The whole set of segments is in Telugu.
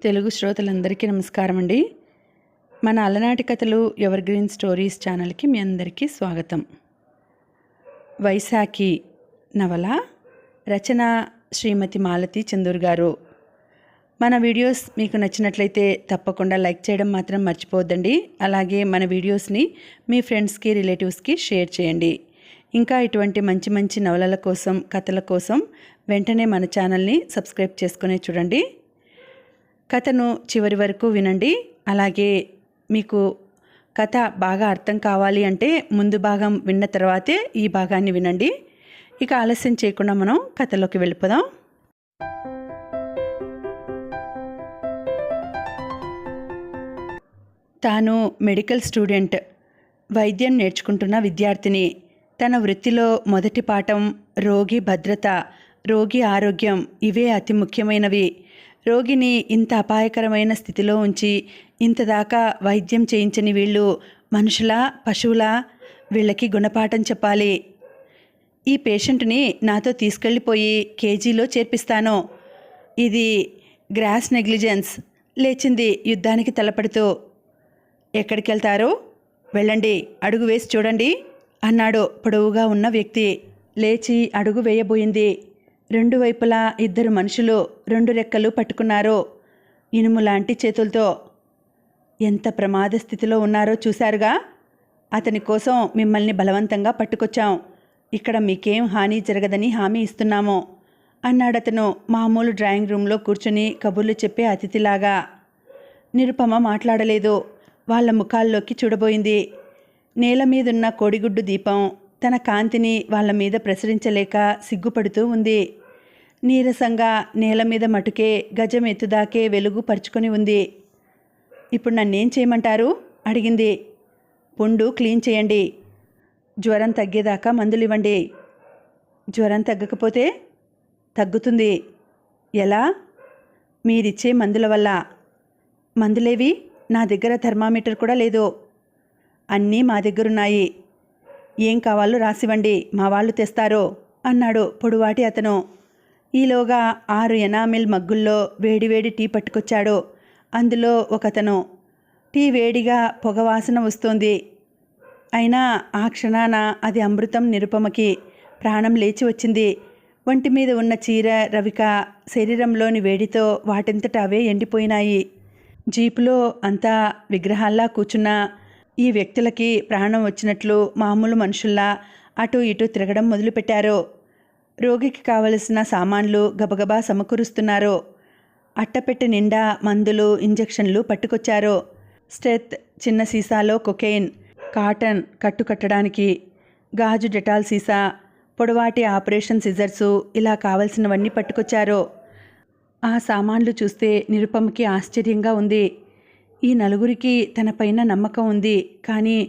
తెలుగు శ్రోతలందరికీ నమస్కారం అండి. మన అలనాటి కథలు ఎవర్ గ్రీన్ స్టోరీస్ ఛానల్కి మీ అందరికీ స్వాగతం. వైశాఖి నవల రచన శ్రీమతి మాలతి చందూర్ గారు. మన వీడియోస్ మీకు నచ్చినట్లయితే తప్పకుండా లైక్ చేయడం మాత్రం మర్చిపోవద్దండి. అలాగే మన వీడియోస్ని మీ ఫ్రెండ్స్కి రిలేటివ్స్కి షేర్ చేయండి. ఇంకా ఇటువంటి మంచి మంచి నవలల కోసం కథల కోసం వెంటనే మన ఛానల్ని సబ్స్క్రైబ్ చేసుకునే చూడండి. కథను చివరి వరకు వినండి. అలాగే మీకు కథ బాగా అర్థం కావాలి అంటే ముందు భాగం విన్న తర్వాతే ఈ భాగాన్ని వినండి. ఇక ఆలస్యం చేయకుండా మనం కథలోకి వెళ్ళిపోదాం. తాను మెడికల్ స్టూడెంట్, వైద్యం నేర్చుకుంటున్న విద్యార్థిని. తన వృత్తిలో మొదటి పాఠం రోగి భద్రత, రోగి ఆరోగ్యం. ఇవే అతి ముఖ్యమైనవి. రోగిని ఇంత అపాయకరమైన స్థితిలో ఉంచి ఇంతదాకా వైద్యం చేయించని వీళ్ళు మనుషులా పశువులా? వీళ్ళకి గుణపాఠం చెప్పాలి. ఈ పేషెంట్ని నాతో తీసుకెళ్ళిపోయి కేజీలో చేర్పిస్తాను. ఇది గ్రాస్ నెగ్లిజెన్స్. లేచింది యుద్ధానికి తలపడుతూ. ఎక్కడికి వెళ్తారు? వెళ్ళండి, అడుగు వేసి చూడండి అన్నాడు పొడవుగా ఉన్న వ్యక్తి. లేచి అడుగు వేయబోయింది. రెండు వైపులా ఇద్దరు మనుషులు రెండు రెక్కలు పట్టుకున్నారు, ఇనుము లాంటి చేతులతో. ఎంత ప్రమాద స్థితిలో ఉన్నారో చూశారుగా. అతని కోసం మిమ్మల్ని బలవంతంగా పట్టుకొచ్చాం. ఇక్కడ మీకేం హాని జరగదని హామీ ఇస్తున్నాము అన్నాడతను మామూలు డ్రాయింగ్ రూమ్లో కూర్చుని కబుర్లు చెప్పే అతిథిలాగా. నిరుపమ మాట్లాడలేదు. వాళ్ళ ముఖాల్లోకి చూడబోయింది. నేల మీదున్న కోడిగుడ్డు దీపం తన కాంతిని వాళ్ళ మీద ప్రసరించలేక సిగ్గుపడుతూ ఉంది. నీరసంగా నేల మీద మటుకే గజం ఎత్తుదాకే వెలుగు పరుచుకొని ఉంది. ఇప్పుడు నన్నేం చేయమంటారు అడిగింది. పుండు క్లీన్ చేయండి, జ్వరం తగ్గేదాకా మందులు ఇవ్వండి. జ్వరం తగ్గకపోతే? తగ్గుతుంది. ఎలా? మీరిచ్చే మందుల వల్ల. మందులేవి? నా దగ్గర థర్మామీటర్ కూడా లేదు. అన్నీ మా దగ్గరున్నాయి. ఏం కావాలో రాసివ్వండి, మా వాళ్ళు తెస్తారు అన్నాడు పొడువాటి అతను. ఈలోగా 6 ఎనామిల్ మగ్గుల్లో వేడివేడి టీ పట్టుకొచ్చాడు. అందులో ఒకతను. టీ వేడిగా పొగవాసన వస్తోంది. అయినా ఆ క్షణాన అది అమృతం. నిరుపమకి ప్రాణం లేచి వచ్చింది. ఒంటి మీద ఉన్న చీర రవిక శరీరంలోని వేడితో వాటింతట అవే ఎండిపోయినాయి. జీపులో అంతా విగ్రహాల్లా కూర్చున్న ఈ వ్యక్తులకి ప్రాణం వచ్చినట్లు మామూలు మనుషుల్లా అటు ఇటు తిరగడం మొదలుపెట్టారు. రోగికి కావలసిన సామాన్లు గబగబా సమకూరుస్తున్నారు. అట్టపెట్టె నిండా మందులు, ఇంజెక్షన్లు పట్టుకొచ్చారు. స్టెత్, చిన్న సీసాలో కొకెయిన్, కాటన్ కట్టుకట్టడానికి, గాజు డెటాల్ సీసా, పొడవాటి ఆపరేషన్ సిజర్సు, ఇలా కావలసినవన్నీ పట్టుకొచ్చారు. ఆ సామాన్లు చూస్తే నిరుపమకి ఆశ్చర్యంగా ఉంది. ఈ నలుగురికి తనపైన నమ్మకం ఉంది, కానీ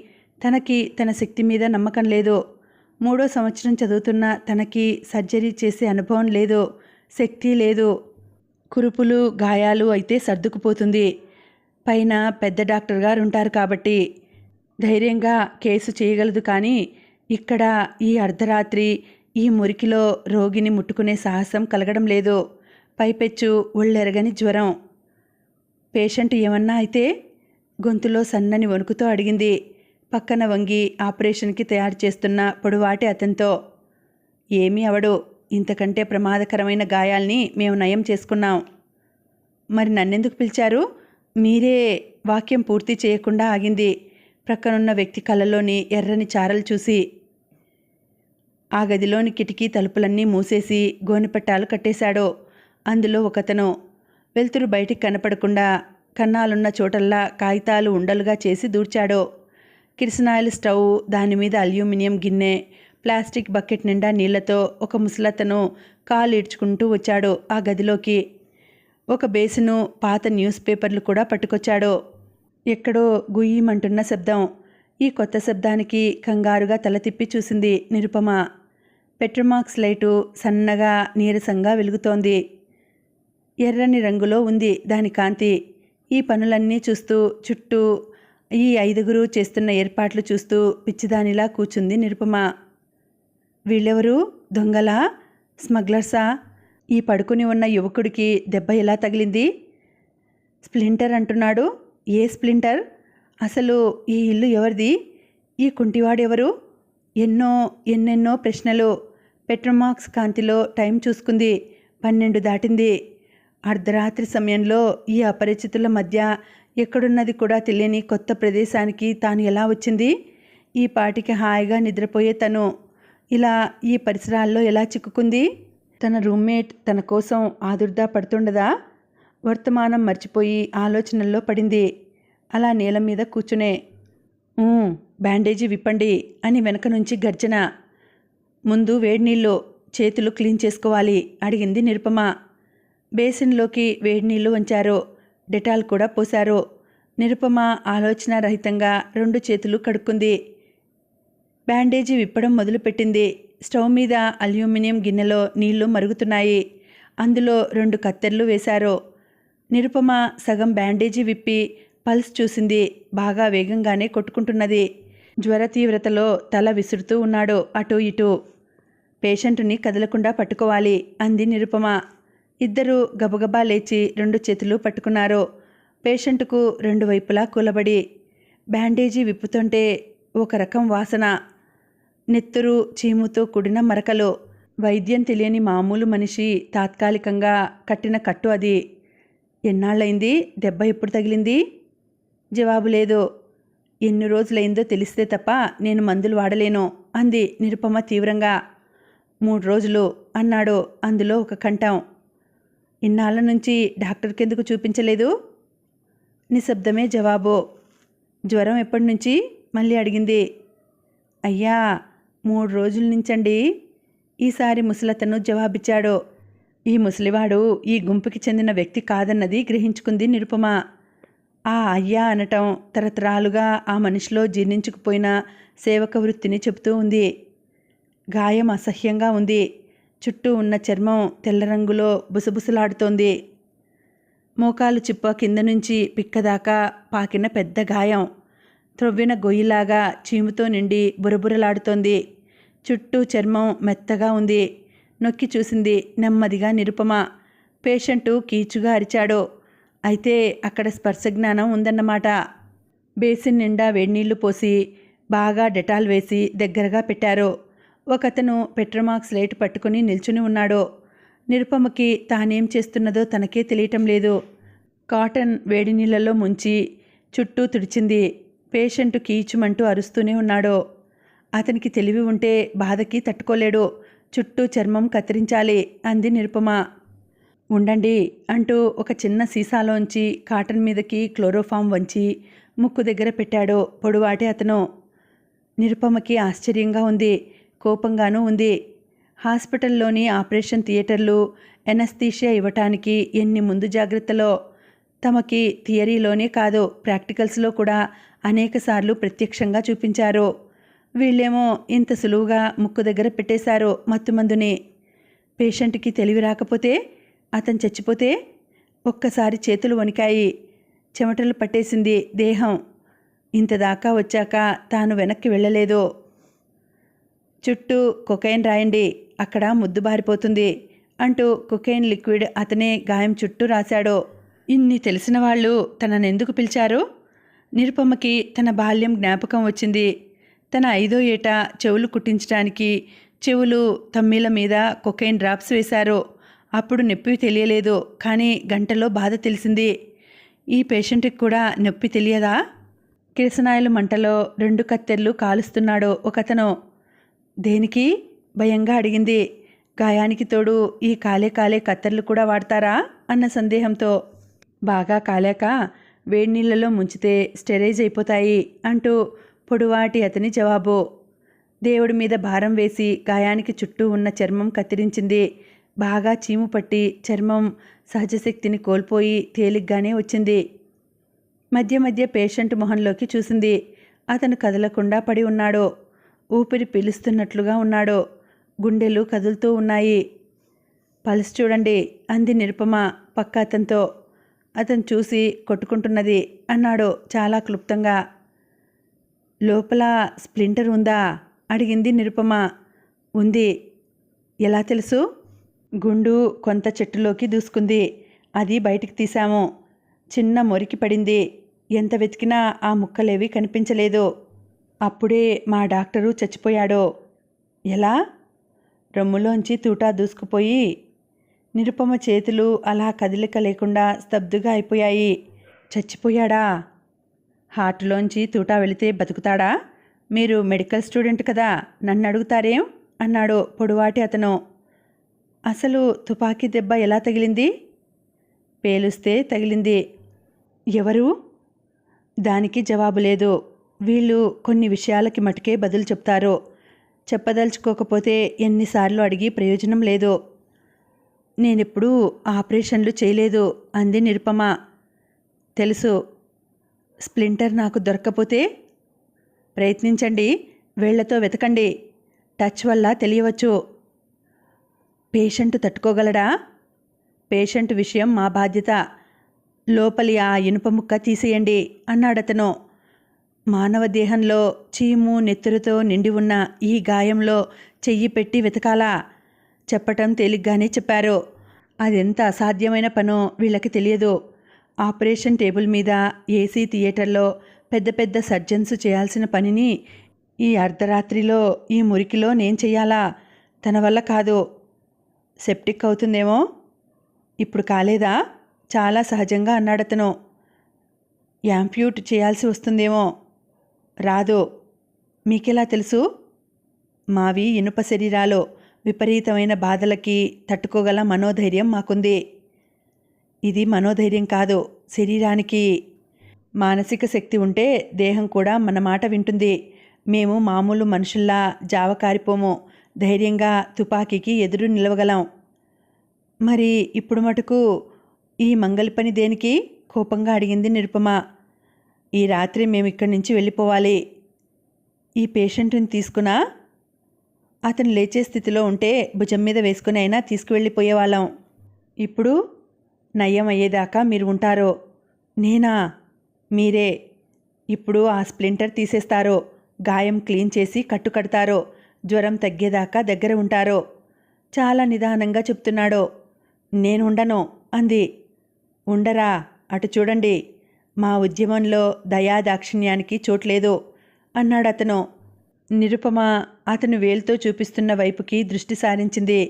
తనకి తన శక్తి మీద నమ్మకం లేదు. 3వ సంవత్సరం చదువుతున్న తనకి సర్జరీ చేసే అనుభవం లేదు, శక్తి లేదు. కురుపులు గాయాలు అయితే సర్దుకుపోతుంది. పైన పెద్ద డాక్టర్ గారు ఉంటారు కాబట్టి ధైర్యంగా కేసు చేయగలదు. కానీ ఇక్కడ ఈ అర్ధరాత్రి ఈ మురికిలో రోగిని ముట్టుకునే సాహసం కలగడం లేదు. పైపెచ్చు ఒళ్ళెరగని జ్వరం. పేషెంట్ ఏమన్నా అయితే? గొంతులో సన్నని వణుకుతో అడిగింది, పక్కన వంగి ఆపరేషన్కి తయారు చేస్తున్న పొడవాటి అతనితో. ఏమీ అవడు. ఇంతకంటే ప్రమాదకరమైన గాయాల్ని మేము నయం చేసుకున్నాం. మరి నన్నెందుకు పిలిచారు? మీరే. వాక్యం పూర్తి చేయకుండా ఆగింది. ప్రక్కనున్న వ్యక్తి కళ్ళలోని ఎర్రని చారలు చూసి. ఆ గదిలోని కిటికీ తలుపులన్నీ మూసేసి గోనెపట్టాలు కట్టేశాడు. అందులో ఒకతను. వెలుతురు బయటికి కనపడకుండా కన్నాలున్న చోటల్లా కాగితాలు ఉండలుగా చేసి దూర్చాడు. కిరసనాయిల్ స్టవ్, దానిమీద అల్యూమినియం గిన్నె, ప్లాస్టిక్ బకెట్ నిండా నీళ్లతో ఒక ముసలతను కాలు ఈడ్చుకుంటూ వచ్చాడు ఆ గదిలోకి. ఒక బేసిను, పాత న్యూస్ పేపర్లు కూడా పట్టుకొచ్చాడు. ఎక్కడో గుయ్యమంటున్న శబ్దం. ఈ కొత్త శబ్దానికి కంగారుగా తల తిప్పి చూసింది నిరుపమ. పెట్రోమాక్స్ లైటు సన్నగా నీరసంగా వెలుగుతోంది. ఎర్రని రంగులో ఉంది దాని కాంతి. ఈ పనులన్నీ చూస్తూ, చుట్టూ ఈ 5గురు చేస్తున్న ఏర్పాట్లు చూస్తూ పిచ్చిదానిలా కూర్చుంది నిరుపమ. వీళ్ళెవరు? దొంగలా? స్మగ్లర్సా? ఈ పడుకుని ఉన్న యువకుడికి దెబ్బ ఎలా తగిలింది? స్ప్లింటర్ అంటున్నాడు. ఏ స్ప్లింటర్? అసలు ఈ ఇల్లు ఎవరిది? ఈ కుంటివాడెవరు? ఎన్నెన్నో ప్రశ్నలు. పెట్రోమాక్స్ కాంతిలో టైం చూసుకుంది. 12 దాటింది. అర్ధరాత్రి సమయంలో ఈ అపరిచితుల మధ్య ఎక్కడున్నది కూడా తెలియని కొత్త ప్రదేశానికి తాను ఎలా వచ్చింది? ఈ పాటికి హాయిగా నిద్రపోయే తను ఇలా ఈ పరిసరాల్లో ఎలా చిక్కుకుంది? తన రూమ్మేట్ తన కోసం ఆదుర్దా పడుతుండదా? వర్తమానం మర్చిపోయి ఆలోచనల్లో పడింది. అలా నేల మీద కూర్చునే బ్యాండేజీ విప్పండి అని వెనక నుంచి గర్జన. ముందు వేడినీళ్ళు, చేతులు క్లీన్ చేసుకోవాలి అడిగింది నిరుపమ. బేసిన్లోకి వేడినీళ్లు వంచారు. డెటాల్ కూడా పోశారు. నిరుపమ ఆలోచన రహితంగా 2 చేతులు కడుక్కుంది. బ్యాండేజీ విప్పడం మొదలుపెట్టింది. స్టవ్ మీద అల్యూమినియం గిన్నెలో నీళ్లు మరుగుతున్నాయి. అందులో 2 కత్తెర్లు వేశారు. నిరుపమ సగం బ్యాండేజీ విప్పి పల్స్ చూసింది. బాగా వేగంగానే కొట్టుకుంటున్నది. జ్వర తీవ్రతలో తల విసురుతూ ఉన్నాడు అటూ ఇటూ. పేషెంటుని కదలకుండా పట్టుకోవాలి అంది నిరుపమ. ఇద్దరూ గబగబా లేచి 2 చేతులు పట్టుకున్నారు. పేషెంటుకు 2 వైపులా కూలబడి. బ్యాండేజీ విప్పుతుంటే ఒక రకం వాసన. నెత్తురు, చీముతో కూడిన మరకలు. వైద్యం తెలియని మామూలు మనిషి తాత్కాలికంగా కట్టిన కట్టు అది. ఎన్నాళ్ళైంది? దెబ్బ ఎప్పుడు తగిలింది? జవాబు లేదు. ఎన్ని రోజులైందో తెలిస్తే తప్ప నేను మందులు వాడలేను అంది నిరుపమ తీవ్రంగా. 3 రోజులు అన్నాడు అందులో ఒక కంఠం. ఇన్నాళ్ళ నుంచి డాక్టర్కెందుకు చూపించలేదు? నిశ్శబ్దమే జవాబు. జ్వరం ఎప్పటి నుంచి? మళ్ళీ అడిగింది. అయ్యా 3 రోజుల నుంచండి. ఈసారి ముసలతను జవాబిచ్చాడు. ఈ ముసలివాడు ఈ గుంపుకి చెందిన వ్యక్తి కాదన్నది గ్రహించుకుంది నిరుపమ. ఆ అయ్యా అనటం తరతరాలుగా ఆ మనిషిలో జీర్ణించుకుపోయిన సేవక వృత్తిని చెబుతూ ఉంది. గాయం అసహ్యంగా ఉంది. చుట్టూ ఉన్న చర్మం తెల్ల రంగులో బుసబుసలాడుతోంది. మోకాలు చిప్ప కింద నుంచి పిక్కదాకా పాకిన పెద్ద గాయం. త్రవ్విన గొయ్యిలాగా చీముతో నిండి బురబురలాడుతోంది. చుట్టూ చర్మం మెత్తగా ఉంది. నొక్కి చూసింది నెమ్మదిగా నిరుపమ. పేషెంటు కీచుగా అరిచాడు. అయితే అక్కడ స్పర్శజ్ఞానం ఉందన్నమాట. బేసిన్ నిండా వేడినీళ్లు పోసి బాగా డెటాల్ వేసి దగ్గరగా పెట్టారు. ఒకతను పెట్రోమాక్స్ లైట్ పట్టుకుని నిల్చుని ఉన్నాడు. నిరుపమకి తానేం చేస్తున్నదో తనకే తెలియటం లేదు. కాటన్ వేడి నీళ్లలో ముంచి చుట్టూ తుడిచింది. పేషెంటు కీచుమంటూ అరుస్తూనే ఉన్నాడు. అతనికి తెలివి ఉంటే బాధకి తట్టుకోలేడు. చుట్టూ చర్మం కత్తిరించాలి అంది నిరుపమ. ఉండండి అంటూ ఒక చిన్న సీసాలోంచి కాటన్ మీదకి క్లోరోఫామ్ వంచి ముక్కు దగ్గర పెట్టాడు పొడువాటి అతను. నిరుపమకి ఆశ్చర్యంగా ఉంది, కోపంగానూ ఉంది. హాస్పిటల్లోని ఆపరేషన్ థియేటర్లు ఎనస్థీషియా ఇవ్వటానికి ఎన్ని ముందు జాగ్రత్తలో. తమకి థియరీలోనే కాదు ప్రాక్టికల్స్లో కూడా అనేకసార్లు ప్రత్యక్షంగా చూపించారు. వీళ్ళేమో ఇంత సులువుగా ముక్కు దగ్గర పెట్టేశారు మత్తుమందుని. పేషెంట్కి తెలివి రాకపోతే, అతను చచ్చిపోతే? ఒక్కసారి చేతులు వణికాయి. చెమటలు పట్టేసింది దేహం. ఇంతదాకా వచ్చాక తాను వెనక్కి వెళ్ళలేదు. చుట్టూ కొకైన్ రాయండి, అక్కడ ముద్దు బారిపోతుంది అంటూ కొకైన్ లిక్విడ్ అతనే గాయం చుట్టూ రాశాడు. ఇన్ని తెలిసిన వాళ్ళు తననెందుకు పిలిచారు? నిరుపమకి తన బాల్యం జ్ఞాపకం వచ్చింది. తన 5వ ఏట చెవులు కుట్టించడానికి చెవులు తమ్మీల మీద కొకైన్ డ్రాప్స్ వేశారు. అప్పుడు నొప్పి తెలియలేదు, కానీ గంటలో బాధ తెలిసింది. ఈ పేషెంట్కి కూడా నొప్పి తెలియదా? కిరసనాయిలు మంటలో 2 కత్తెర్లు కాలుస్తున్నాడు ఒకతను. దేనికి? భయంగా అడిగింది. గాయానికి తోడు ఈ కాలే కత్తెర్లు కూడా వాడతారా అన్న సందేహంతో. బాగా కాలాక వేడినీళ్లలో ముంచితే స్టెరైజ్ అయిపోతాయి అంటూ పొడువాటి అతని జవాబు. దేవుడి మీద భారం వేసి గాయానికి చుట్టూ ఉన్న చర్మం కత్తిరించింది. బాగా చీము పట్టి చర్మం సహజశక్తిని కోల్పోయి తేలిగ్గానే వచ్చింది. మధ్య మధ్య పేషెంట్ మొహంలోకి చూసింది. అతను కదలకుండా పడి ఉన్నాడు. ఊపిరి పీలుస్తున్నట్లుగా ఉన్నాడు. గుండెలు కదులుతూ ఉన్నాయి. పల్స్ చూడండి అంది నిరుపమ పక్క అతనితో. అతను చూసి కొట్టుకుంటున్నది అన్నాడు చాలా క్లుప్తంగా. లోపల స్ప్లింటర్ ఉందా అడిగింది నిరుపమ. ఉంది. ఎలా తెలుసు? గుండు కొంత చెట్టులోకి దూసుకుంది. అది బయటికి తీశాము. చిన్న మురికి పడింది. ఎంత వెతికినా ఆ ముక్కలేవి కనిపించలేదు. అప్పుడే మా డాక్టరు చచ్చిపోయాడో. ఎలా? రొమ్ములోంచి తూటా దూసుకుపోయి. నిరుపమ చేతులు అలా కదలిక లేకుండా స్తబ్దుగా అయిపోయాయి. చచ్చిపోయాడా? హార్టులోంచి తూటా వెళితే బతుకుతాడా? మీరు మెడికల్ స్టూడెంట్ కదా, నన్ను అడుగుతారేం? అన్నాడు పొడువాటి అతను. అసలు తుపాకీ దెబ్బ ఎలా తగిలింది? పేలుస్తే తగిలింది. ఎవరు? దానికి జవాబు లేదు. వీళ్ళు కొన్ని విషయాలకి మటుకే బదులు చెప్తారు. చెప్పదలుచుకోకపోతే ఎన్నిసార్లు అడిగి ప్రయోజనం లేదు. నేనెప్పుడూ ఆపరేషన్లు చేయలేదు అంది నిరుపమ. తెలుసు. స్ప్లింటర్ నాకు దొరక్కపోతే? ప్రయత్నించండి, వేళ్లతో వెతకండి. టచ్ వల్ల తెలియవచ్చు. పేషెంట్ తట్టుకోగలడా? పేషెంట్ విషయం మా బాధ్యత. లోపలి ఆ ఇనుప ముక్క తీసేయండి అన్నాడతను. మానవ దేహంలో చీము నెత్తురుతో నిండి ఉన్న ఈ గాయంలో చెయ్యి పెట్టి వెతకాలా? చెప్పటం తేలిగ్గానే చెప్పారు. అదెంత అసాధ్యమైన పనో వీళ్ళకి తెలియదు. ఆపరేషన్ టేబుల్ మీద ఏసీ థియేటర్లో పెద్ద పెద్ద సర్జన్స్ చేయాల్సిన పనిని ఈ అర్ధరాత్రిలో ఈ మురికిలో నేను చెయ్యాలా? తన వల్ల కాదు. సెప్టిక్ అవుతుందేమో. ఇప్పుడు కాలేదా? చాలా సహజంగా అన్నాడతను. యాంప్యూట్ చేయాల్సి వస్తుందేమో. రాదు. మీకెలా తెలుసు? మావి ఇనుప శరీరాలు. విపరీతమైన బాధలకి తట్టుకోగల మనోధైర్యం మాకుంది. ఇది మనోధైర్యం కాదు, శరీరానికి. మానసిక శక్తి ఉంటే దేహం కూడా మన మాట వింటుంది. మేము మామూలు మనుషుల్లా జావకారిపోము. ధైర్యంగా తుపాకీకి ఎదురు నిలవగలం. మరి ఇప్పుడు మటుకు ఈ మంగలి పని దేనికి? కోపంగా అడిగింది నిరుపమ. ఈ రాత్రి మేము ఇక్కడి నుంచి వెళ్ళిపోవాలి. ఈ పేషెంట్ని తీసుకున్నా? అతను లేచే స్థితిలో ఉంటే భుజం మీద వేసుకుని అయినా తీసుకువెళ్ళిపోయేవాళ్ళం. ఇప్పుడు నయం అయ్యేదాకా మీరు ఉంటారు. నేనా? మీరే. ఇప్పుడు ఆ స్ప్లింటర్ తీసేస్తారు. గాయం క్లీన్ చేసి కట్టు కడతారు. జ్వరం తగ్గేదాకా దగ్గర ఉంటారు. చాలా నిదానంగా చెప్తున్నాడు. నేను ఉండను అంది. ఉండరా? అటు చూడండి. మా ఉద్యమంలో దయాదాక్షిణ్యానికి చోట్లేదు అన్నాడతను. నిరుపమ అతను వేలుతో చూపిస్తున్న వైపుకి దృష్టి సారించింది.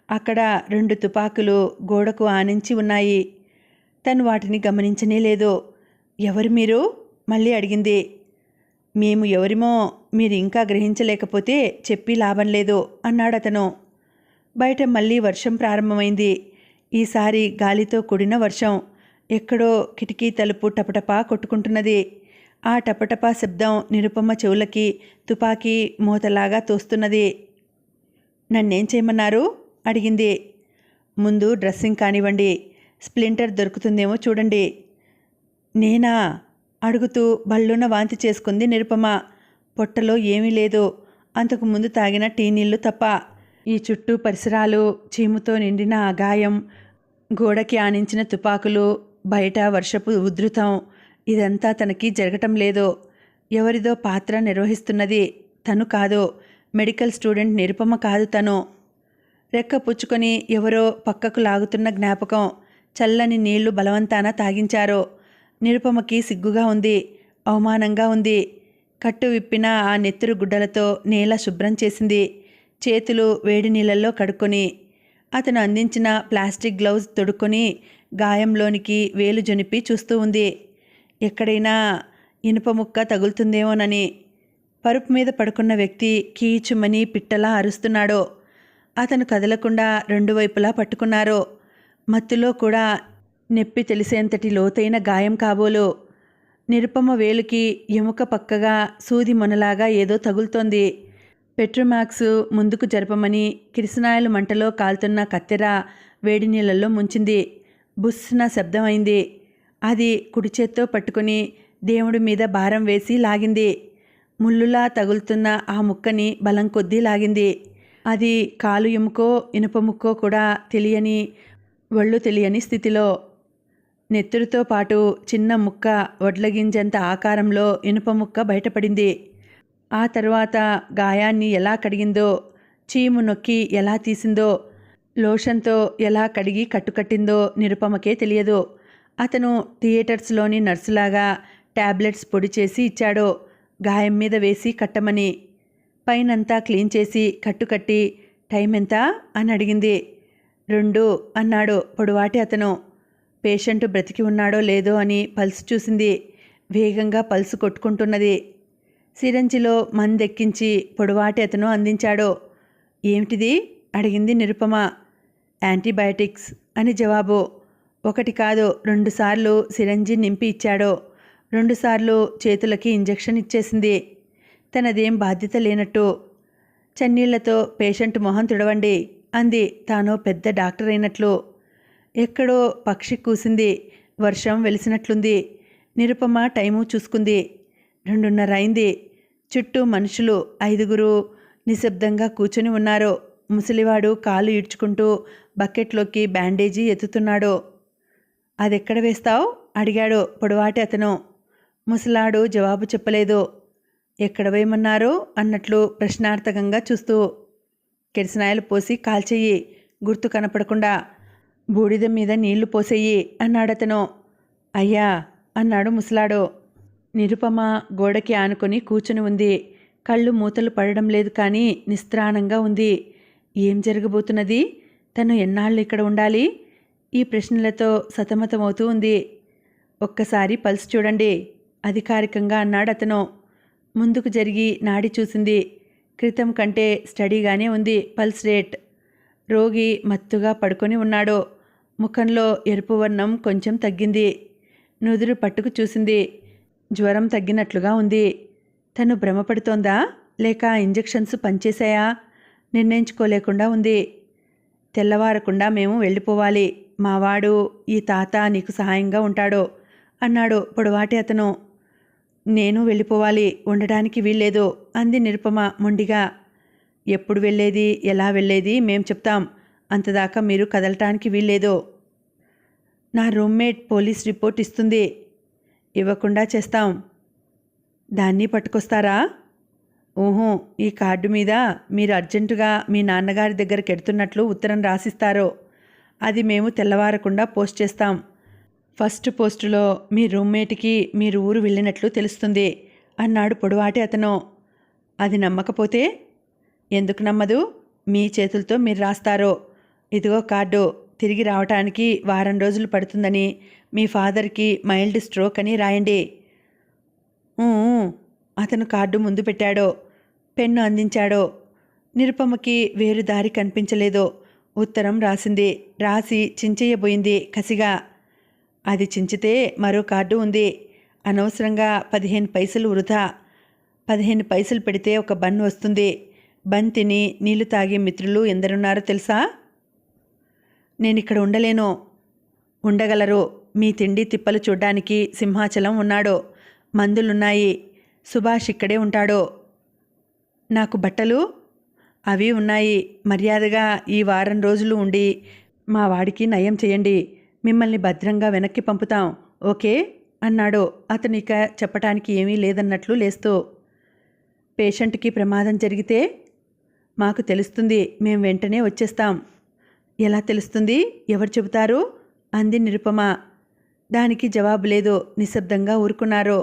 అక్కడ 2 తుపాకులు గోడకు ఆనించి ఉన్నాయి. తను వాటిని గమనించనే లేదు. ఎవరు మీరు? మళ్ళీ అడిగింది. మేము ఎవరిమో మీరు ఇంకా గ్రహించలేకపోతే చెప్పి లాభం లేదు అన్నాడతను. బయట మళ్ళీ వర్షం ప్రారంభమైంది. ఈసారి గాలితో కూడిన వర్షం. ఎక్కడో కిటికీ తలుపు టపటపా కొట్టుకుంటున్నది. ఆ టపటపా శబ్దం నిరుపమ చెవులకి తుపాకీ మోతలాగా తోస్తున్నది. నన్నేం చేయమన్నారు? అడిగింది. ముందు డ్రెస్సింగ్ కానివ్వండి. స్ప్లింటర్ దొరుకుతుందేమో చూడండి. నేనా? అడుగుతూ బళ్ళున వాంతి చేసుకుంది నిరుపమ. పొట్టలో ఏమీ లేదు, అంతకు ముందు తాగిన టీ నీళ్లు తప్ప. ఈ చుట్టూ పరిసరాలు, చీముతో నిండిన ఆ గాయం, గోడకి ఆనించిన తుపాకులు, బయట వర్షపు ఉధృతం, ఇదంతా తనకి జరగటం లేదు. ఎవరిదో పాత్ర నిర్వహిస్తున్నది. తను కాదు. మెడికల్ స్టూడెంట్ నిరుపమ కాదు తను. రెక్క పుచ్చుకొని ఎవరో పక్కకు లాగుతున్న జ్ఞాపకం. చల్లని నీళ్లు బలవంతాన తాగించారు. నిరుపమకి సిగ్గుగా ఉంది, అవమానంగా ఉంది. కట్టు విప్పిన ఆ నెత్తురు గుడ్డలతో నేల శుభ్రం చేసింది. చేతులు వేడి నీళ్ళల్లో కడుక్కొని అతను అందించిన ప్లాస్టిక్ గ్లౌజ్ తొడుక్కొని గాయంలోనికి వేలు జొనిపి చూస్తూ ఉంది. ఎక్కడైనా ఇనుప ముక్క తగులుతుందేమోనని. పరుపు మీద పడుకున్న వ్యక్తి కీచుమని పిట్టలా అరుస్తున్నాడు. అతను కదలకుండా 2 వైపులా పట్టుకున్నారు. మత్తులో కూడా నొప్పి తెలిసేంతటి లోతైన గాయం కాబోలు. నిరుపమ వేలుకి ఎముక పక్కగా సూది మొనలాగా ఏదో తగులుతోంది. పెట్రోమాక్స్ ముందుకు జరపమని కిరసనాయలు మంటలో కాలుతున్న కత్తెర వేడి నీళ్ళల్లో ముంచింది. బుస్సున శబ్దమైంది. అది కుడి చేత్తో పట్టుకుని దేవుడి మీద భారం వేసి లాగింది. ముల్లులా తగులుతున్న ఆ ముక్కని బలం కొద్దీ లాగింది. అది కాలు ఎముకో ఇనుప ముక్కో కూడా తెలియని, ఒళ్ళు తెలియని స్థితిలో. నెత్తురుతో పాటు చిన్న ముక్క వడ్లగింజంత ఆకారంలో ఇనుప ముక్క బయటపడింది. ఆ తరువాత గాయాన్ని ఎలా కడిగిందో, చీము నొక్కి ఎలా తీసిందో, లోషన్తో ఎలా కడిగి కట్టుకట్టిందో నిరుపమకే తెలియదు. అతను థియేటర్స్లోని నర్సులాగా టాబ్లెట్స్ పొడి చేసి ఇచ్చాడో, గాయం మీద వేసి కట్టమని. పైనంతా క్లీన్ చేసి కట్టుకట్టి టైం ఎంత అని అడిగింది. 2 అన్నాడు పొడవాటి అతను. పేషెంట్ బ్రతికి ఉన్నాడో లేదో అని పల్స్ చూసింది. వేగంగా పల్సు కొట్టుకుంటున్నది. సిరంజిలో మందెక్కించి పొడవాటి అతను అందించాడు. ఏమిటిది అడిగింది నిరుపమ. యాంటీబయాటిక్స్ అని జవాబు. 1 కాదు 2 సార్లు సిరంజి నింపి ఇచ్చాడు. 2 సార్లు చేతులకి ఇంజెక్షన్ ఇచ్చేసింది. తనదేం బాధ్యత లేనట్టు. చన్నీళ్లతో పేషెంట్ మొహం తుడవండి అంది తాను పెద్ద డాక్టర్ అయినట్లు. ఎక్కడో పక్షి కూసింది. వర్షం వెలిసినట్లుంది. నిరుపమ టైము చూసుకుంది. 2:30 అయింది. చుట్టూ మనుషులు 5 నిశ్శబ్దంగా కూర్చొని ఉన్నారు. ముసలివాడు కాలు ఈడ్చుకుంటూ బకెట్లోకి బ్యాండేజీ ఎత్తుతున్నాడు. అదెక్కడ వేస్తావు అడిగాడు పొడవాటి అతను. ముసలాడు జవాబు చెప్పలేదు. ఎక్కడ వేయమన్నారు అన్నట్లు ప్రశ్నార్థకంగా చూస్తూ. కిరసనాయలు పోసి కాల్చెయ్యి, గుర్తు కనపడకుండా. బూడిద మీద నీళ్లు పోసేయి అన్నాడతను. అయ్యా అన్నాడు ముసలాడు. నిరుపమ గోడకి ఆనుకొని కూర్చుని ఉంది. కళ్ళు మూతలు పడడం లేదు కానీ నిస్త్రాణంగా ఉంది. ఏం జరగబోతున్నది? తను ఎన్నాళ్ళు ఇక్కడ ఉండాలి? ఈ ప్రశ్నలతో సతమతమవుతూ ఉంది. ఒక్కసారి పల్స్ చూడండి అధికారికంగా అన్నాడతను. ముందుకు జరిగి నాడి చూసింది. క్రితం కంటే స్టడీగానే ఉంది పల్స్ రేట్. రోగి మత్తుగా పడుకొని ఉన్నాడు. ముఖంలో ఎరుపు వర్ణం కొంచెం తగ్గింది. నుదురు పట్టుకు చూసింది. జ్వరం తగ్గినట్లుగా ఉంది. తను భ్రమపడుతోందా లేక ఇంజెక్షన్స్ పనిచేశాయా నిర్ణయించుకోలేకుండా ఉంది. తెల్లవారకుండా మేము వెళ్ళిపోవాలి. మావాడు ఈ తాత నీకు సహాయంగా ఉంటాడు అన్నాడు పొడవాటి అతను. నేను వెళ్ళిపోవాలి, ఉండడానికి వీల్లేదు అంది నిరుపమ మొండిగా. ఎప్పుడు వెళ్ళేది ఎలా వెళ్ళేది మేం చెప్తాం. అంతదాకా మీరు కదలటానికి వీల్లేదు. నా రూమ్మేట్ పోలీస్ రిపోర్ట్ ఇస్తుంది. ఇవ్వకుండా చేస్తాం. దాన్ని పట్టుకొస్తారా? ఊహు, ఈ కార్డు మీద మీరు అర్జెంటుగా మీ నాన్నగారి దగ్గరికి ఎడుతున్నట్లు ఉత్తరం రాసిస్తారు. అది మేము తెల్లవారకుండా పోస్ట్ చేస్తాం. ఫస్ట్ పోస్టులో మీ రూమ్మేట్కి మీరు ఊరు వెళ్ళినట్లు తెలుస్తుంది అన్నాడు పొడవాటి అతను. అది నమ్మకపోతే? ఎందుకు నమ్మదు? మీ చేతులతో మీరు రాస్తారు. ఇదిగో కార్డు. తిరిగి రావటానికి వారం రోజులు పడుతుందని, మీ ఫాదర్కి మైల్డ్ స్ట్రోక్ అని రాయండి. అతను కార్డు ముందు పెట్టాడు. పెన్ను అందించాడు. నిరుపమకి వేరు దారి కనిపించలేదు. ఉత్తరం రాసింది. రాసి చించేయబోయింది కసిగా. అది చించితే మరో కార్డు ఉంది. అనవసరంగా 15 పైసలు వృధా. 15 పైసలు పెడితే ఒక బన్ వస్తుంది. బన్ తిని నీళ్లు తాగే మిత్రులు ఎందరున్నారో తెలుసా? నేనిక్కడ ఉండలేను. ఉండగలరు. మీ తిండి తిప్పలు చూడ్డానికి సింహాచలం ఉన్నాడు. మందులున్నాయి. సుభాష్ ఇక్కడే ఉంటాడు. నాకు బట్టలు అవి ఉన్నాయి. మర్యాదగా ఈ వారం రోజులు ఉండి మా వాడికి నయం చేయండి. మిమ్మల్ని భద్రంగా వెనక్కి పంపుతాం. ఓకే అన్నాడు అతను ఇక చెప్పటానికి ఏమీ లేదన్నట్లు లేస్తూ. పేషెంట్కి ప్రమాదం జరిగితే మాకు తెలుస్తుంది. మేం వెంటనే వచ్చేస్తాం. ఎలా తెలుస్తుంది? ఎవరు చెబుతారు? అంది నిరుపమ. దానికి జవాబు లేదు. నిశ్శబ్దంగా ఊరుకున్నారు.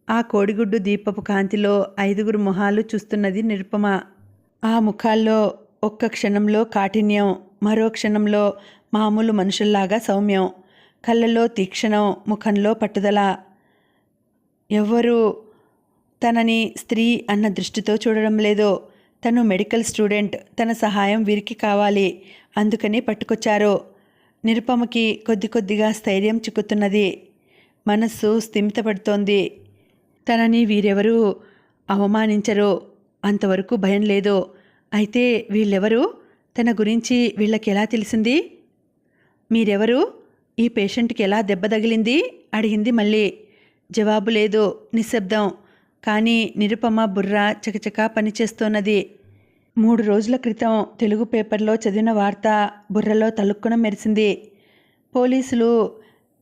ఆ కోడిగుడ్డు దీపపు కాంతిలో 5 మొహాలు చూస్తున్నది నిరుపమ. ఆ ముఖాల్లో ఒక్క క్షణంలో కాఠిన్యం, మరో క్షణంలో మామూలు మనుషుల్లాగా సౌమ్యం. కళ్ళల్లో తీక్షణం, ముఖంలో పట్టుదల. ఎవ్వరూ తనని స్త్రీ అన్న దృష్టితో చూడడం లేదు. తను మెడికల్ స్టూడెంట్. తన సహాయం వీరికి కావాలి. అందుకని పట్టుకొచ్చారు. నిరుపమకి కొద్ది కొద్దిగా స్థైర్యం చిక్కుతున్నది. మనస్సు స్థిమితపడుతోంది. తనని వీరెవరూ అవమానించరు. అంతవరకు భయం లేదు. అయితే వీళ్ళెవరు? తన గురించి వీళ్ళకి ఎలా తెలిసింది? మీరెవరు? ఈ పేషెంట్కి ఎలా దెబ్బ తగిలింది అడిగింది మళ్ళీ. జవాబు లేదు. నిశ్శబ్దం. కానీ నిరుపమ బుర్ర చకచకా పనిచేస్తున్నది. 3 రోజుల క్రితం తెలుగు పేపర్లో చదివిన వార్త బుర్రలో తలుక్కున మెరిసింది. పోలీసులు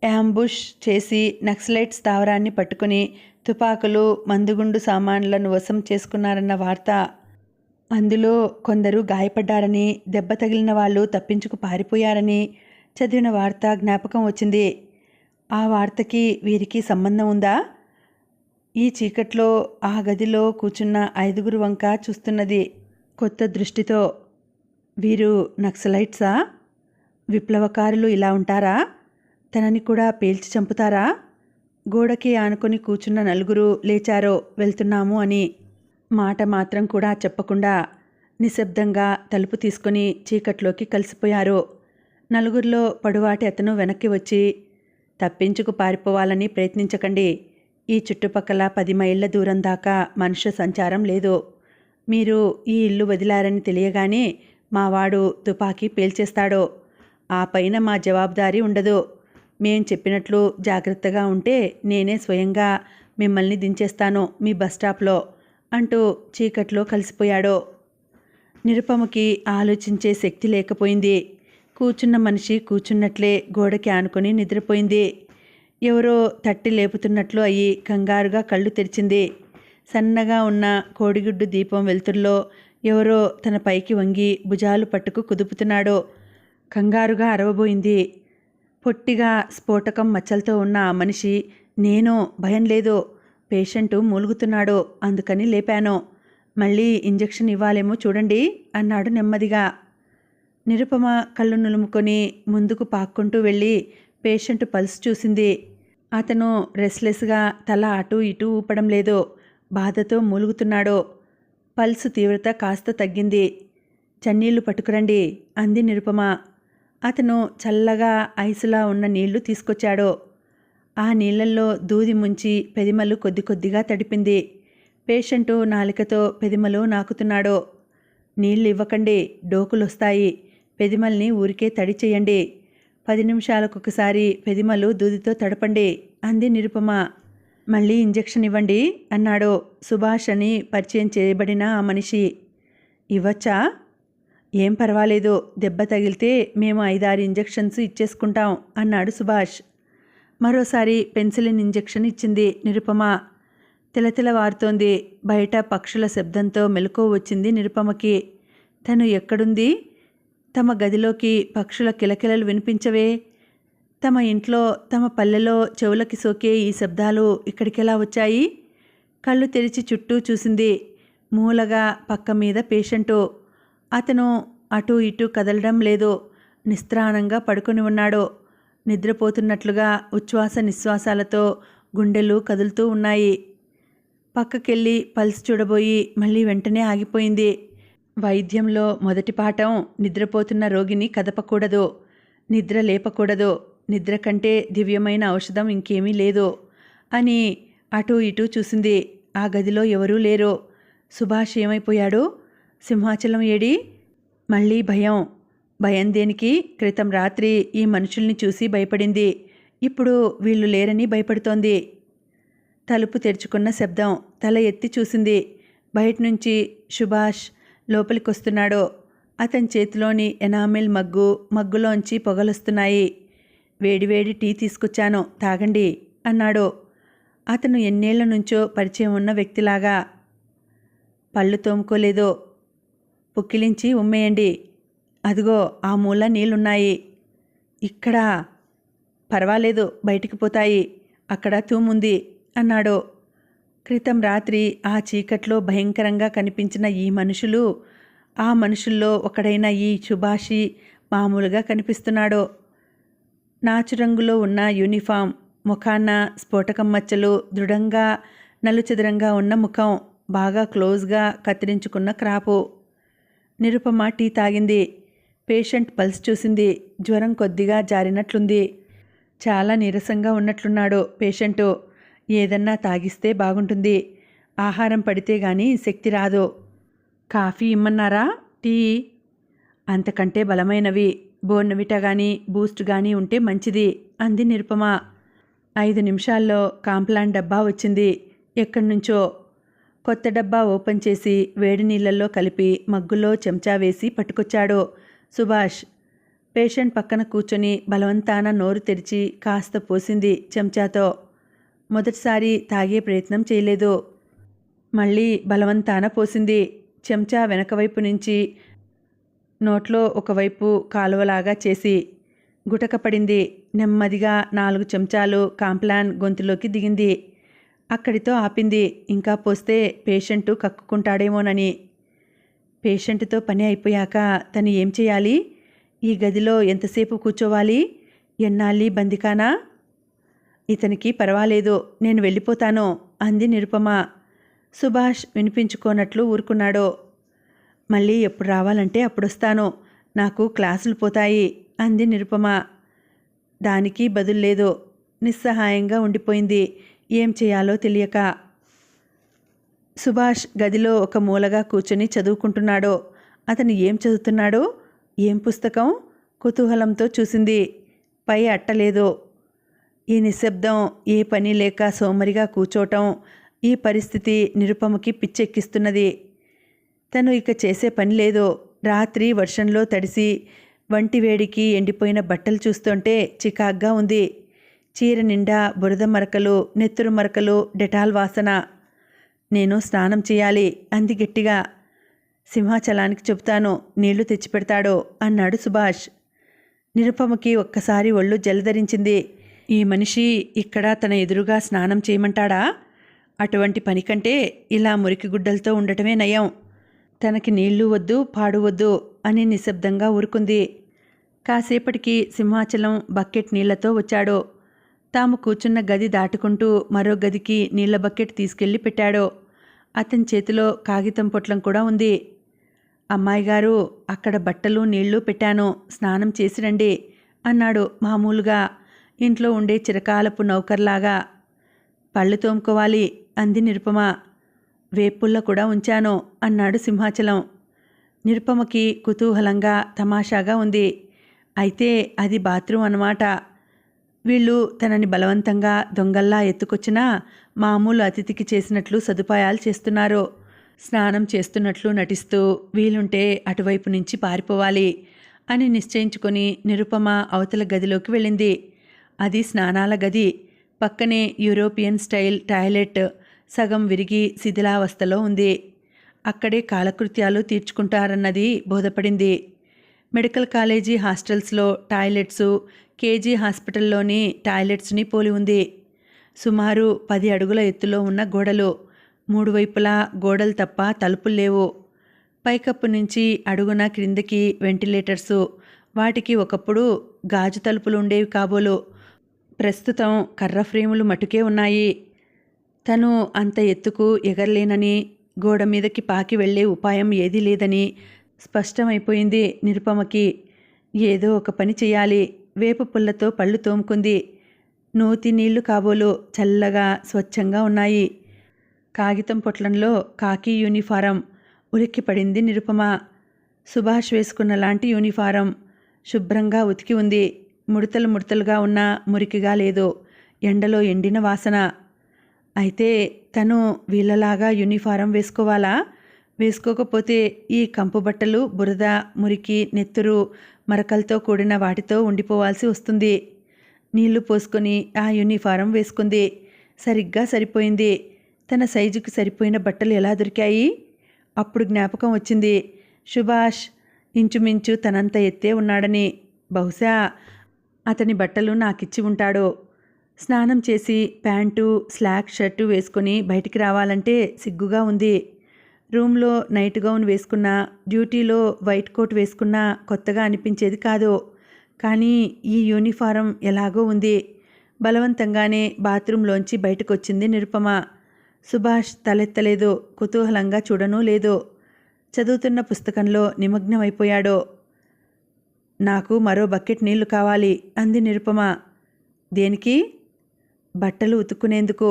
యాంబుష్ చేసి నక్సలైట్ స్థావరాన్ని పట్టుకుని తుపాకులు, మందుగుండు సామాన్లను వశం చేసుకున్నారన్న వార్త. అందులో కొందరు గాయపడ్డారని, దెబ్బ తగిలిన వాళ్ళు తప్పించుకు పారిపోయారని చదివిన వార్త జ్ఞాపకం వచ్చింది. ఆ వార్తకి వీరికి సంబంధం ఉందా? ఈ చీకట్లో ఆ గదిలో కూర్చున్న 5గురు వంక చూస్తున్నది కొత్త దృష్టితో. వీరు నక్సలైట్సా? విప్లవకారులు ఇలా ఉంటారా? తనని కూడా పేల్చి చంపుతారా? గోడకి ఆనుకొని కూర్చున్న నలుగురు లేచారో వెళ్తున్నాము అని. మాట మాత్రం కూడా చెప్పకుండా నిశ్శబ్దంగా తలుపు తీసుకొని చీకట్లోకి కలిసిపోయారు. నలుగురిలో పొడవాటి అతను వెనక్కి వచ్చి, తప్పించుకు పారిపోవాలని ప్రయత్నించకండి. ఈ చుట్టుపక్కల 10 మైళ్ళ దూరం దాకా మనుష్య సంచారం లేదు. మీరు ఈ ఇల్లు వదిలారని తెలియగానే మావాడు తుపాకీ పేల్చేస్తాడు. ఆ పైన మా జవాబుదారీ ఉండదు. మేం చెప్పినట్లు జాగ్రత్తగా ఉంటే నేనే స్వయంగా మిమ్మల్ని దించేస్తాను మీ బస్టాప్లో అంటూ చీకట్లో కలిసిపోయాడు. నిరుపమకి ఆలోచించే శక్తి లేకపోయింది. కూర్చున్న మనిషి కూర్చున్నట్లే గోడకి ఆనుకొని నిద్రపోయింది. ఎవరో తట్టి లేపుతున్నట్లు అయ్యి కంగారుగా కళ్ళు తెరిచింది. సన్నగా ఉన్న కోడిగుడ్డు దీపం వెలుతురులో ఎవరో తన పైకి వంగి భుజాలు పట్టుకు కుదుపుతున్నాడు. కంగారుగా అరవబోయింది. పొట్టిగా స్ఫోటకం మచ్చలతో ఉన్న ఆ మనిషి, నేను భయం లేదు, పేషెంటు మూలుగుతున్నాడు, అందుకని లేపాను. మళ్ళీ ఇంజెక్షన్ ఇవ్వాలేమో చూడండి అన్నాడు నెమ్మదిగా. నిరుపమ కళ్ళు నులుముకొని ముందుకు పాక్కుంటూ వెళ్ళి పేషెంట్ పల్స్ చూసింది. అతను రెస్లెస్గా తల అటూ ఇటూ ఊపడం లేదు. బాధతో మూలుగుతున్నాడు. పల్స్ తీవ్రత కాస్త తగ్గింది. చన్నీళ్లు పట్టుకురండి అంది నిరుపమ. అతను చల్లగా ఐసులా ఉన్న నీళ్లు తీసుకొచ్చాడు. ఆ నీళ్లల్లో దూది ముంచి పెదిమలు కొద్ది కొద్దిగా తడిపింది. పేషెంటు నాలికతో పెదిమలు నాకుతున్నాడు. నీళ్ళు ఇవ్వకండి, డోకులొస్తాయి. పెదిమల్ని ఊరికే తడి చేయండి. 10 నిమిషాలకొకసారి పెదిమలు దూదితో తడపండి అంది నిరుపమ. మళ్ళీ ఇంజెక్షన్ ఇవ్వండి అన్నాడు సుభాష్ అని పరిచయం చేయబడిన ఆ మనిషి. ఇవ్వచ్చా? ఏం పర్వాలేదు, దెబ్బ తగిలితే మేము 5-6 ఇంజెక్షన్స్ ఇచ్చేసుకుంటాం అన్నాడు సుభాష్. మరోసారి పెన్సిలిన్ ఇంజెక్షన్ ఇచ్చింది నిరుపమ. తెలతెలవారుతోంది. బయట పక్షుల శబ్దంతో మెలకువ వచ్చింది నిరుపమకి. తను ఎక్కడుంది? తమ గదిలోకి పక్షుల కిలకిలలు వినిపించవే. తమ ఇంట్లో, తమ పల్లెలో చెవులకి సోకే ఈ శబ్దాలు ఇక్కడికెలా వచ్చాయి? కళ్ళు తెరిచి చుట్టూ చూసింది. మూలగా పక్క మీద పేషెంటు. అతను అటూ ఇటూ కదలడం లేదు. నిస్త్రాణంగా పడుకొని ఉన్నాడు. నిద్రపోతున్నట్లుగా ఉచ్ఛ్వాస నిశ్వాసాలతో గుండెలు కదులుతూ ఉన్నాయి. పక్కకెళ్ళి పల్స్ చూడబోయి మళ్ళీ వెంటనే ఆగిపోయింది. వైద్యంలో మొదటి పాఠం, నిద్రపోతున్న రోగిని కదపకూడదు, నిద్ర లేపకూడదు. నిద్ర కంటే దివ్యమైన ఔషధం ఇంకేమీ లేదు అని అటూ ఇటూ చూసింది. ఆ గదిలో ఎవరూ లేరు. సుభాష్ ఏమైపోయాడు? సింహాచలం ఏడి? మళ్ళీ భయం. భయం దేనికి? క్రితం రాత్రి ఈ మనుషుల్ని చూసి భయపడింది. ఇప్పుడు వీళ్ళు లేరని భయపడుతోంది. తలుపు తెరుచుకున్న శబ్దం. తల ఎత్తి చూసింది. బయటనుంచి సుభాష్ లోపలికొస్తున్నాడు. అతని చేతిలోని ఎనామిల్ మగ్గులోంచి పొగలొస్తున్నాయి. వేడివేడి టీ తీసుకొచ్చాను, తాగండి అన్నాడు. అతను ఎన్నేళ్ల నుంచో పరిచయం ఉన్న వ్యక్తిలాగా. పళ్ళు తోముకోలేదు, పుక్కిలించి ఉమ్మేయండి. అదిగో ఆ మూల నీళ్లున్నాయి. ఇక్కడ పర్వాలేదు, బయటికి పోతాయి. అక్కడ తూముంది అన్నాడు. క్రితం రాత్రి ఆ చీకట్లో భయంకరంగా కనిపించిన ఈ మనుషులు, ఆ మనుషుల్లో ఒకడైన ఈ సుభాషి మామూలుగా కనిపిస్తున్నాడు. నాచురంగులో ఉన్న యూనిఫామ్, ముఖాన స్ఫోటకం మచ్చలు, దృఢంగా నలుచదరంగా ఉన్న ముఖం, బాగా క్లోజ్గా కత్తిరించుకున్న క్రాపు. నిరుపమ టీ తాగింది. పేషెంట్ పల్స్ చూసింది. జ్వరం కొద్దిగా జారినట్లుంది. చాలా నీరసంగా ఉన్నట్లున్నాడు పేషెంటు. ఏదన్నా తాగిస్తే బాగుంటుంది. ఆహారం పడితే గానీ శక్తి రాదు. కాఫీ ఇమ్మన్నారా? టీ? అంతకంటే బలమైనవి, బోర్నవిటా కానీ బూస్ట్ కానీ ఉంటే మంచిది అంది నిరుపమ. 5 నిమిషాల్లో కాంప్లాన్ డబ్బా వచ్చింది. ఎక్కడి నుంచో. కొత్త డబ్బా ఓపెన్ చేసి వేడి నీళ్ళల్లో కలిపి మగ్గులో చెంచా వేసి పట్టుకొచ్చాడు సుభాష్. పేషెంట్ పక్కన కూర్చొని బలవంతాన నోరు తెరిచి కాస్త పోసింది చెంచాతో. మొదటిసారి తాగే ప్రయత్నం చేయలేదు. మళ్ళీ బలవంతాన పోసింది. చెంచా వెనకవైపు నుంచి నోట్లో ఒకవైపు కాలువలాగా చేసి. గుటకపడింది. నెమ్మదిగా 4 చెంచాలు కాంప్లాన్ గొంతులోకి దిగింది. అక్కడితో ఆపింది. ఇంకా పోస్తే పేషెంటు కక్కుకుంటాడేమోనని. పేషెంట్తో పని అయిపోయాక తను ఏం చేయాలి? ఈ గదిలో ఎంతసేపు కూర్చోవాలి? ఎన్నాళ్ళీ బందికానా? ఇతనికి పర్వాలేదు, నేను వెళ్ళిపోతాను అంది నిరుపమ. సుభాష్ వినిపించుకోనట్లు ఊరుకున్నాడు. మళ్ళీ ఎప్పుడు రావాలంటే అప్పుడొస్తాను, నాకు క్లాసులు పోతాయి అంది నిరుపమ. దానికి బదుల్లేదు. నిస్సహాయంగా ఉండిపోయింది, ఏం చేయాలో తెలియక. సుభాష్ గదిలో ఒక మూలగా కూర్చొని చదువుకుంటున్నాడు. అతను ఏం చదువుతున్నాడో, ఏం పుస్తకం? కుతూహలంతో చూసింది. పై అట్టలేదు. ఈ నిశ్శబ్దం, ఏ పని లేక సోమరిగా కూర్చోవటం, ఈ పరిస్థితి నిరుపమకి పిచ్చెక్కిస్తున్నది. తను ఇక చేసే పని లేదు. రాత్రి వర్షంలో తడిసి వంటి వేడికి ఎండిపోయిన బట్టలు చూస్తుంటే చికాగ్గా ఉంది. చీర నిండా బురద మరకలు, నెత్తురు మరకలు, డెటాల్ వాసన. నేను స్నానం చేయాలి అంది గట్టిగా. సింహాచలానికి చెబుతాను, నీళ్లు తెచ్చిపెడతాడు అన్నాడు సుభాష్. నిరుపమకి ఒక్కసారి ఒళ్ళు జలధరించింది. ఈ మనిషి ఇక్కడ తన ఎదురుగా స్నానం చేయమంటాడా? అటువంటి పని కంటే ఇలా మురికి గుడ్డలతో ఉండటమే నయం. తనకి నీళ్లు వద్దు, పాడు వద్దు అని నిశ్శబ్దంగా ఊరుకుంది. కాసేపటికి సింహాచలం బకెట్ నీళ్లతో వచ్చాడు. తాము కూర్చున్న గది దాటుకుంటూ మరో గదికి నీళ్ల బకెట్ తీసుకెళ్లి పెట్టాడు. అతని చేతిలో కాగితం పొట్లం కూడా ఉంది. అమ్మాయిగారు, అక్కడ బట్టలు నీళ్లు పెట్టాను, స్నానం చేసి రండి అన్నాడు మామూలుగా, ఇంట్లో ఉండే చిరకాలపు నౌకర్లాగా. పళ్ళు తోముకోవాలి అంది నిరుపమ. వేపుల్ల కూడా ఉంచాను అన్నాడు సింహాచలం. నిరుపమకి కుతూహలంగా తమాషాగా ఉంది. అయితే అది బాత్రూమ్ అన్నమాట. వీళ్ళు తనని బలవంతంగా దొంగల్లా ఎత్తుకొచ్చినా మామూలు అతిథికి చేసినట్లు సదుపాయాలు చేస్తున్నారు. స్నానం చేస్తున్నట్లు నటిస్తూ వీలుంటే అటువైపు నుంచి పారిపోవాలి అని నిశ్చయించుకొని నిరుపమ అవతల గదిలోకి వెళ్ళింది. అది స్నానాల గది. పక్కనే యూరోపియన్ స్టైల్ టాయిలెట్ సగం విరిగి శిథిలావస్థలో ఉంది. అక్కడే కాలకృత్యాలు తీర్చుకుంటారన్నది బోధపడింది. మెడికల్ కాలేజీ హాస్టల్స్లో టాయిలెట్సు కేజీ హాస్పిటల్లోని టాయిలెట్స్ని పోలి ఉంది. సుమారు 10 అడుగుల ఎత్తులో ఉన్న గోడలు. 3 వైపులా గోడలు తప్ప తలుపులు లేవు. పైకప్పు నుంచి అడుగున క్రిందకి వెంటిలేటర్సు. వాటికి ఒకప్పుడు గాజు తలుపులు ఉండేవి కాబోలు. ప్రస్తుతం కర్ర ఫ్రేములు మటుకే ఉన్నాయి. తను అంత ఎత్తుకు ఎగరలేనని, గోడ మీదకి పాకి వెళ్లే ఉపాయం ఏదీ లేదని స్పష్టమైపోయింది నిరుపమకి. ఏదో ఒక పని చేయాలి. వేప పుల్లతో పళ్ళు తోముకుంది. నూతి నీళ్లు కాబోలు చల్లగా స్వచ్ఛంగా ఉన్నాయి. కాగితం పొట్లంలో కాకి యూనిఫారం. ఉలిక్కిపడింది నిరుపమ. సుభాష్ వేసుకున్న లాంటి యూనిఫారం. శుభ్రంగా ఉతికి ఉంది. ముడతలు ముడతలుగా ఉన్నా మురికిగా లేదు. ఎండలో ఎండిన వాసన. అయితే తను వీళ్ళలాగా యూనిఫారం వేసుకోవాలా? వేసుకోకపోతే ఈ కంపు బట్టలు బురద, మురికి, నెత్తురు, మరకలతో కూడిన వాటితో ఉండిపోవాల్సి వస్తుంది. నీళ్లు పోసుకొని ఆ యూనిఫారం వేసుకుంది. సరిగ్గా సరిపోయింది. తన సైజుకి సరిపోయిన బట్టలు ఎలా దొరికాయి? అప్పుడు జ్ఞాపకం వచ్చింది, సుభాష్ ఇంచుమించు తనంత ఎత్తే ఉన్నాడని. బహుశా అతని బట్టలు నాకిచ్చి ఉంటాడు. స్నానం చేసి ప్యాంటు, స్లాక్ షర్టు వేసుకొని బయటికి రావాలంటే సిగ్గుగా ఉంది. రూమ్లో నైట్ గౌన్ వేసుకున్నా, డ్యూటీలో వైట్ కోట్ వేసుకున్నా కొత్తగా అనిపించేది కాదు. కానీ ఈ యూనిఫారం ఎలాగో ఉంది. బలవంతంగానే బాత్రూంలోంచి బయటకొచ్చింది నిరుపమ. సుభాష్ తలెత్తలేదు. కుతూహలంగా చూడనూ లేదు. చదువుతున్న పుస్తకంలో నిమగ్నమైపోయాడు. నాకు మరో బకెట్ నీళ్లు కావాలి అంది నిరుపమ. దేనికి? బట్టలు ఉతుక్కునేందుకు.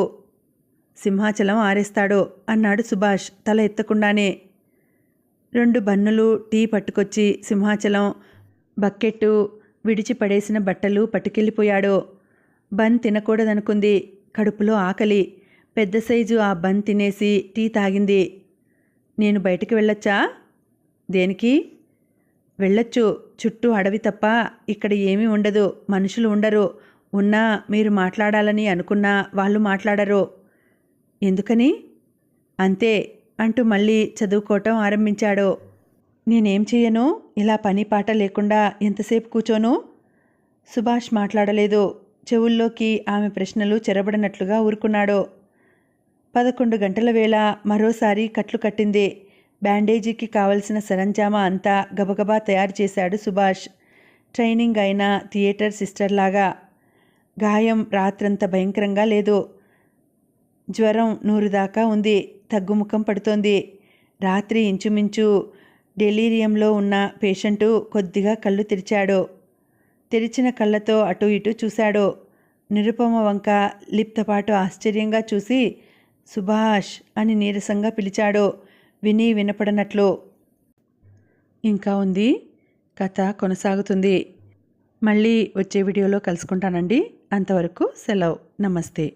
సింహాచలం ఆరేస్తాడు అన్నాడు సుభాష్ తల ఎత్తకుండానే. 2 బన్నులు టీ పట్టుకొచ్చి సింహాచలం బకెట్టు, విడిచిపడేసిన బట్టలు పట్టుకెళ్ళిపోయాడు. బన్ తినకూడదనుకుంది. కడుపులో ఆకలి. పెద్ద సైజు ఆ బన్ తినేసి టీ తాగింది. నేను బయటికి వెళ్ళొచ్చా? దేనికి? వెళ్ళొచ్చు. చుట్టూ అడవి తప్ప ఇక్కడ ఏమీ ఉండదు. మనుషులు ఉండరు. ఉన్నా మీరు మాట్లాడాలని అనుకున్నా వాళ్ళు మాట్లాడరు. ఎందుకని? అంతే అంటూ మళ్ళీ చదువుకోవటం ఆరంభించాడు. నేనేం చెయ్యను? ఇలా పని పాట లేకుండా ఎంతసేపు కూర్చోను? సుభాష్ మాట్లాడలేదు. చెవుల్లోకి ఆమె ప్రశ్నలు చెరబడినట్లుగా ఊరుకున్నాడు. 11 గంటల వేళ మరోసారి కట్లు కట్టింది. బ్యాండేజీకి కావలసిన సరంజామా అంతా గబగబా తయారు చేశాడు సుభాష్, ట్రైనింగ్ అయిన థియేటర్ సిస్టర్లాగా. గాయం రాత్రంత భయంకరంగా లేదు. జ్వరం 100 దాకా ఉంది. తగ్గుముఖం పడుతోంది. రాత్రి ఇంచుమించు డెలీరియంలో ఉన్న పేషెంటు కొద్దిగా కళ్ళు తెరిచాడు. తెరిచిన కళ్ళతో అటు ఇటు చూశాడు. నిరుపమ వంక లిప్తపాటు ఆశ్చర్యంగా చూసి సుభాష్ అని నీరసంగా పిలిచాడు, విని వినపడనట్లు. ఇంకా ఉంది, కథ కొనసాగుతుంది. మళ్ళీ వచ్చే వీడియోలో కలుసుకుంటానండి. అంతవరకు సెలవు. నమస్తే.